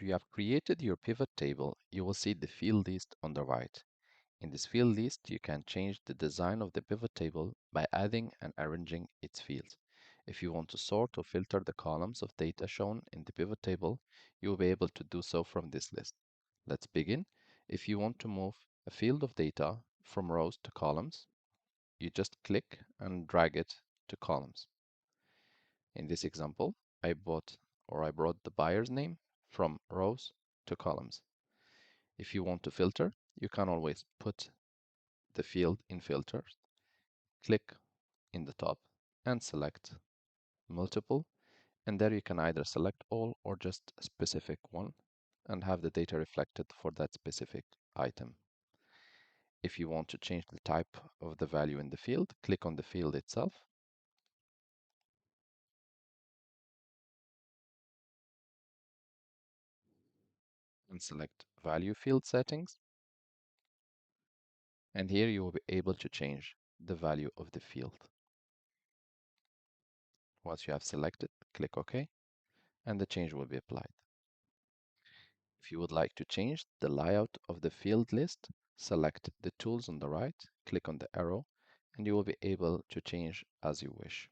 After you have created your pivot table, you will see the field list on the right. In this field list, you can change the design of the pivot table by adding and arranging its fields. If you want to sort or filter the columns of data shown in the pivot table, you will be able to do so from this list. Let's begin. If you want to move a field of data from rows to columns, you just click and drag it to columns. In this example, I brought the buyer's name from rows to columns. If you want to filter, you can always put the field in filters, click in the top and select multiple, and there you can either select all or just a specific one and have the data reflected for that specific item. If you want to change the type of the value in the field, click on the field itself and select value field settings, and here you will be able to change the value of the field. Once you have selected, click OK, and the change will be applied. If you would like to change the layout of the field list, select the tools on the right, click on the arrow, and you will be able to change as you wish.